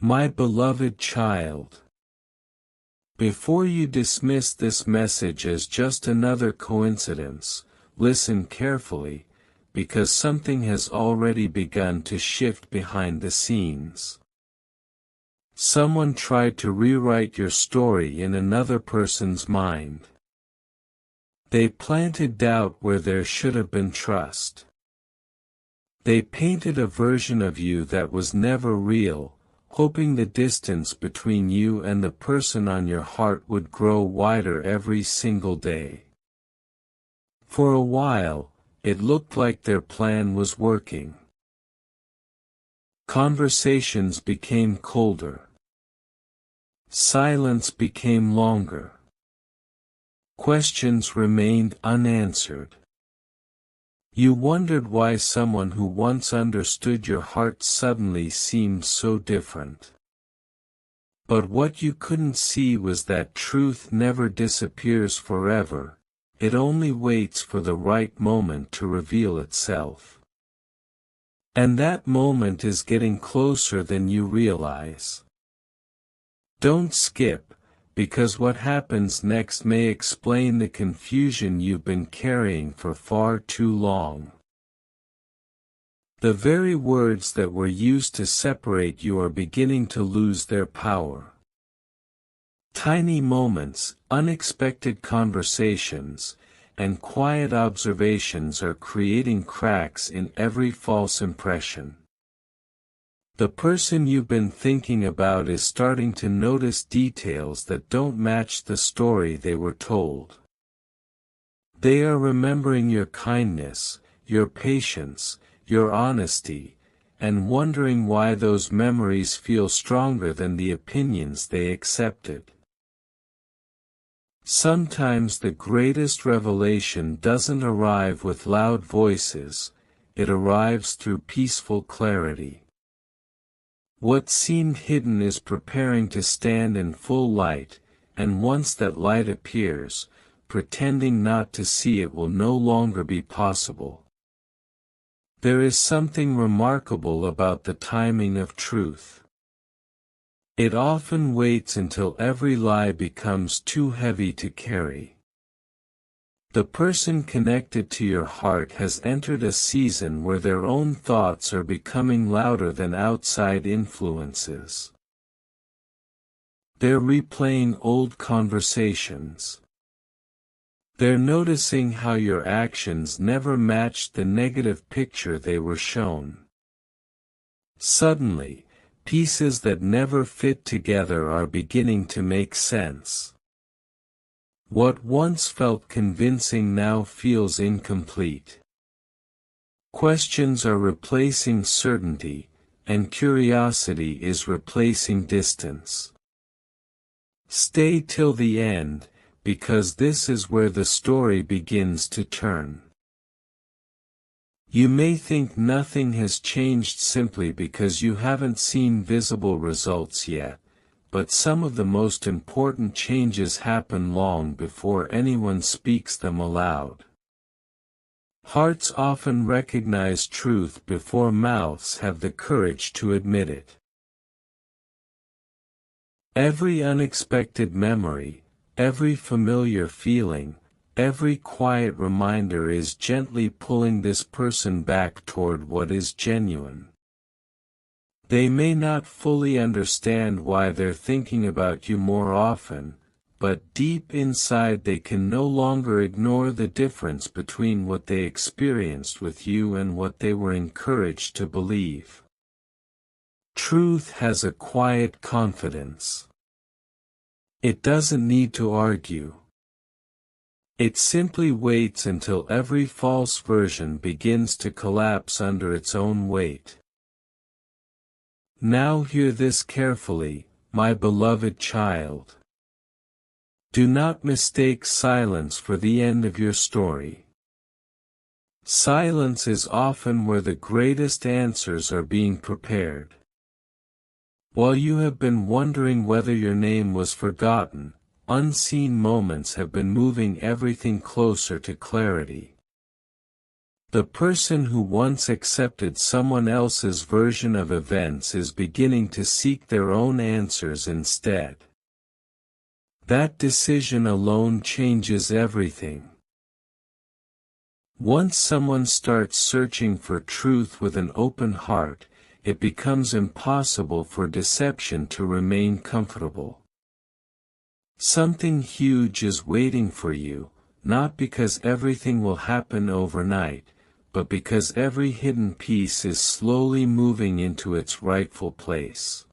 My beloved child. Before you dismiss this message as just another coincidence, listen carefully, because something has already begun to shift behind the scenes. Someone tried to rewrite your story in another person's mind. They planted doubt where there should have been trust. They painted a version of you that was never real, hoping the distance between you and the person on your heart would grow wider every single day. For a while, it looked like their plan was working. Conversations became colder. Silence became longer. Questions remained unanswered. You wondered why someone who once understood your heart suddenly seemed so different. But what you couldn't see was that truth never disappears forever, it only waits for the right moment to reveal itself. And that moment is getting closer than you realize. Don't skip, because what happens next may explain the confusion you've been carrying for far too long. The very words that were used to separate you are beginning to lose their power. Tiny moments, unexpected conversations, and quiet observations are creating cracks in every false impression. The person you've been thinking about is starting to notice details that don't match the story they were told. They are remembering your kindness, your patience, your honesty, and wondering why those memories feel stronger than the opinions they accepted. Sometimes the greatest revelation doesn't arrive with loud voices, it arrives through peaceful clarity. What seemed hidden is preparing to stand in full light, and once that light appears, pretending not to see it will no longer be possible. There is something remarkable about the timing of truth. It often waits until every lie becomes too heavy to carry. The person connected to your heart has entered a season where their own thoughts are becoming louder than outside influences. They're replaying old conversations. They're noticing how your actions never matched the negative picture they were shown. Suddenly, pieces that never fit together are beginning to make sense. What once felt convincing now feels incomplete. Questions are replacing certainty, and curiosity is replacing distance. Stay till the end, because this is where the story begins to turn. You may think nothing has changed simply because you haven't seen visible results yet, but some of the most important changes happen long before anyone speaks them aloud. Hearts often recognize truth before mouths have the courage to admit it. Every unexpected memory, every familiar feeling, every quiet reminder is gently pulling this person back toward what is genuine. They may not fully understand why they're thinking about you more often, but deep inside they can no longer ignore the difference between what they experienced with you and what they were encouraged to believe. Truth has a quiet confidence. It doesn't need to argue. It simply waits until every false version begins to collapse under its own weight. Now hear this carefully, my beloved child. Do not mistake silence for the end of your story. Silence is often where the greatest answers are being prepared. While you have been wondering whether your name was forgotten, unseen moments have been moving everything closer to clarity. The person who once accepted someone else's version of events is beginning to seek their own answers instead. That decision alone changes everything. Once someone starts searching for truth with an open heart, it becomes impossible for deception to remain comfortable. Something huge is waiting for you, not because everything will happen overnight, but because every hidden piece is slowly moving into its rightful place.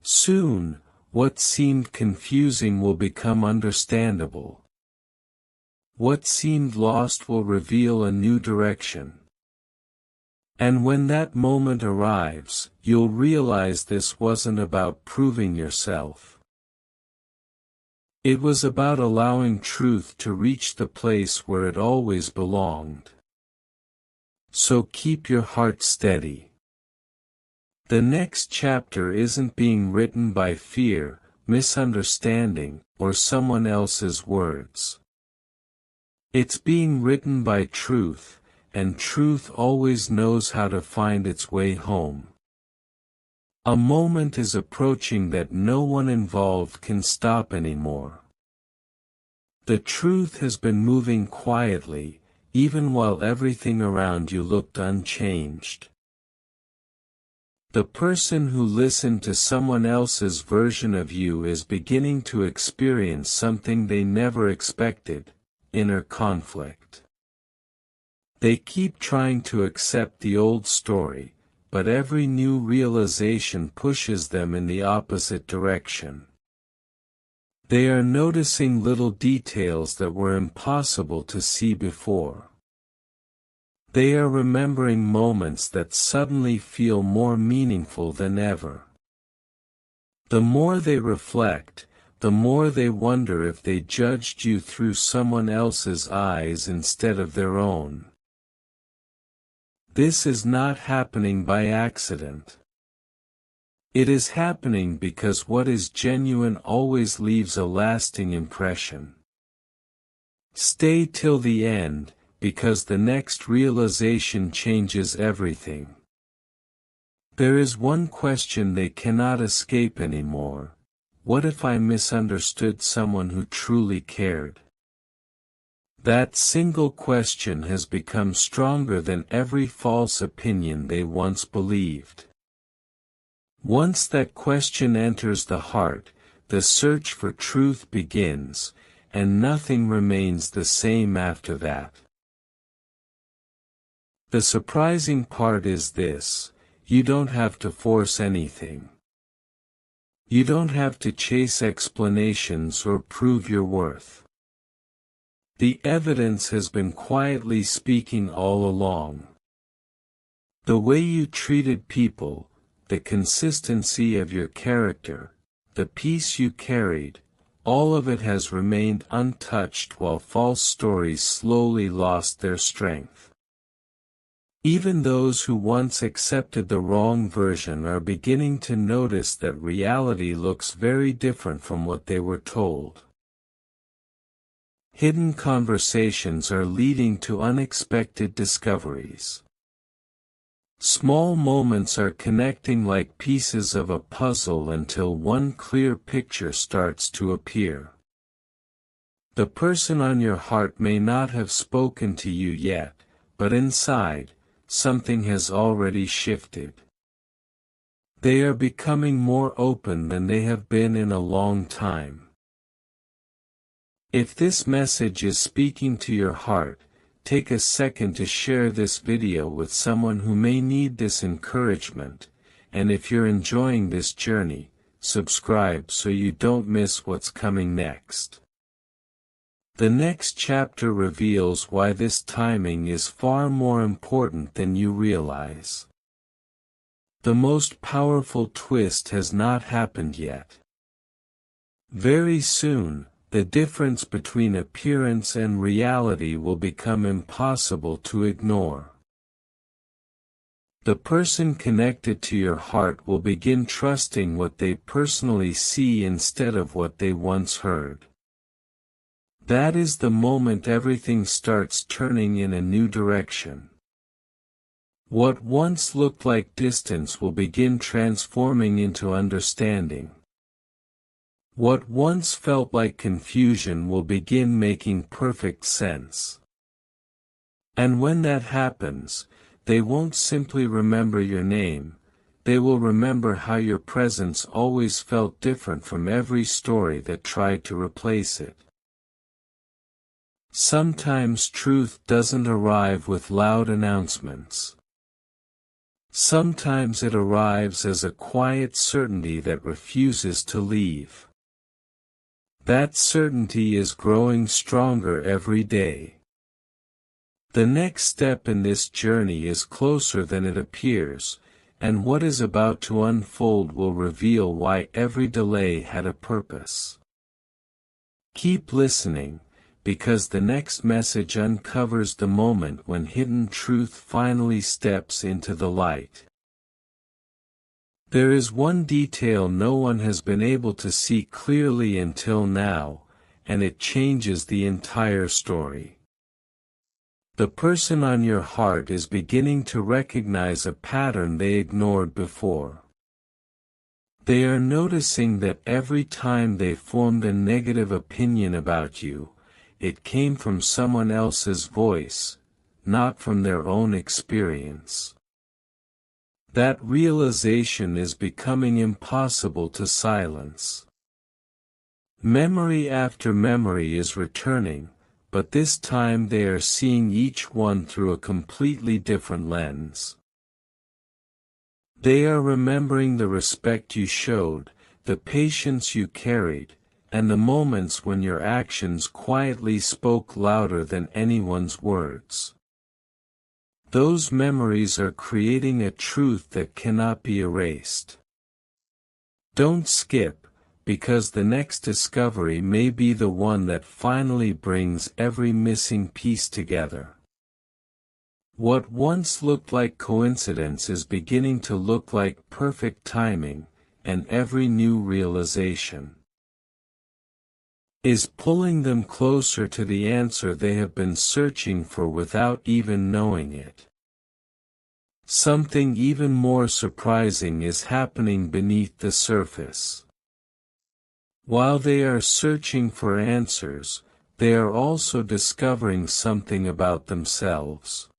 Soon, what seemed confusing will become understandable. What seemed lost will reveal a new direction. And when that moment arrives, you'll realize this wasn't about proving yourself. It was about allowing truth to reach the place where it always belonged. So keep your heart steady. The next chapter isn't being written by fear, misunderstanding, or someone else's words. It's being written by truth, and truth always knows how to find its way home. A moment is approaching that no one involved can stop anymore. The truth has been moving quietly, even while everything around you looked unchanged. The person who listened to someone else's version of you is beginning to experience something they never expected: inner conflict. They keep trying to accept the old story, but every new realization pushes them in the opposite direction. They are noticing little details that were impossible to see before. They are remembering moments that suddenly feel more meaningful than ever. The more they reflect, the more they wonder if they judged you through someone else's eyes instead of their own. This is not happening by accident. It is happening because what is genuine always leaves a lasting impression. Stay till the end, because the next realization changes everything. There is one question they cannot escape anymore: what if I misunderstood someone who truly cared? That single question has become stronger than every false opinion they once believed. Once that question enters the heart, the search for truth begins, and nothing remains the same after that. The surprising part is this: you don't have to force anything. You don't have to chase explanations or prove your worth. The evidence has been quietly speaking all along. The way you treated people, the consistency of your character, the peace you carried, all of it has remained untouched while false stories slowly lost their strength. Even those who once accepted the wrong version are beginning to notice that reality looks very different from what they were told. Hidden conversations are leading to unexpected discoveries. Small moments are connecting like pieces of a puzzle until one clear picture starts to appear. The person on your heart may not have spoken to you yet, but inside, something has already shifted. They are becoming more open than they have been in a long time. If this message is speaking to your heart, take a second to share this video with someone who may need this encouragement, and if you're enjoying this journey, subscribe so you don't miss what's coming next. The next chapter reveals why this timing is far more important than you realize. The most powerful twist has not happened yet. Very soon, the difference between appearance and reality will become impossible to ignore. The person connected to your heart will begin trusting what they personally see instead of what they once heard. That is the moment everything starts turning in a new direction. What once looked like distance will begin transforming into understanding. What once felt like confusion will begin making perfect sense. And when that happens, they won't simply remember your name, they will remember how your presence always felt different from every story that tried to replace it. Sometimes truth doesn't arrive with loud announcements. Sometimes it arrives as a quiet certainty that refuses to leave. That certainty is growing stronger every day. The next step in this journey is closer than it appears, and what is about to unfold will reveal why every delay had a purpose. Keep listening, because the next message uncovers the moment when hidden truth finally steps into the light. There is one detail no one has been able to see clearly until now, and it changes the entire story. The person on your heart is beginning to recognize a pattern they ignored before. They are noticing that every time they formed a negative opinion about you, it came from someone else's voice, not from their own experience. That realization is becoming impossible to silence. Memory after memory is returning, but this time they are seeing each one through a completely different lens. They are remembering the respect you showed, the patience you carried, and the moments when your actions quietly spoke louder than anyone's words. Those memories are creating a truth that cannot be erased. Don't skip, because the next discovery may be the one that finally brings every missing piece together. What once looked like coincidence is beginning to look like perfect timing, and every new realization is pulling them closer to the answer they have been searching for without even knowing it. Something even more surprising is happening beneath the surface. While they are searching for answers, they are also discovering something about themselves.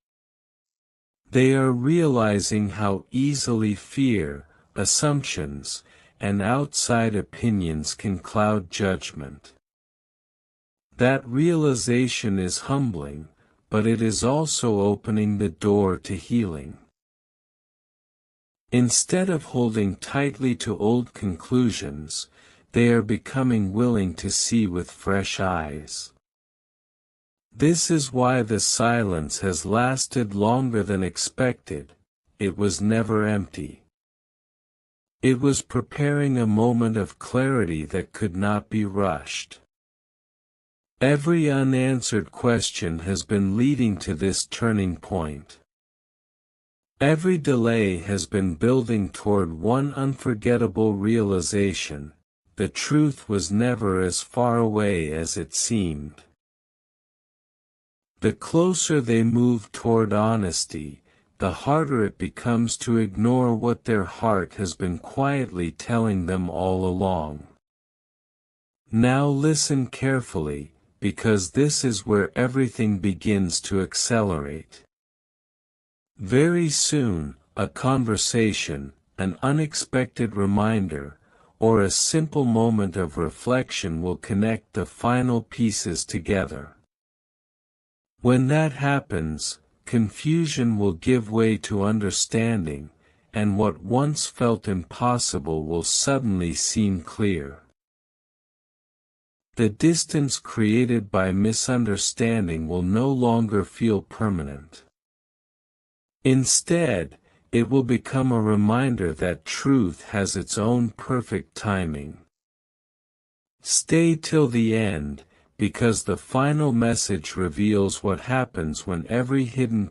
They are realizing how easily fear, assumptions, and outside opinions can cloud judgment. That realization is humbling, but it is also opening the door to healing. Instead of holding tightly to old conclusions, they are becoming willing to see with fresh eyes. This is why the silence has lasted longer than expected. It was never empty. It was preparing a moment of clarity that could not be rushed. Every unanswered question has been leading to this turning point. Every delay has been building toward one unforgettable realization: the truth was never as far away as it seemed. The closer they move toward honesty, the harder it becomes to ignore what their heart has been quietly telling them all along. Now listen carefully, because this is where everything begins to accelerate. Very soon, a conversation, an unexpected reminder, or a simple moment of reflection will connect the final pieces together. When that happens, confusion will give way to understanding, and what once felt impossible will suddenly seem clear. The distance created by misunderstanding will no longer feel permanent. Instead, it will become a reminder that truth has its own perfect timing. Stay till the end, because the final message reveals what happens when every hidden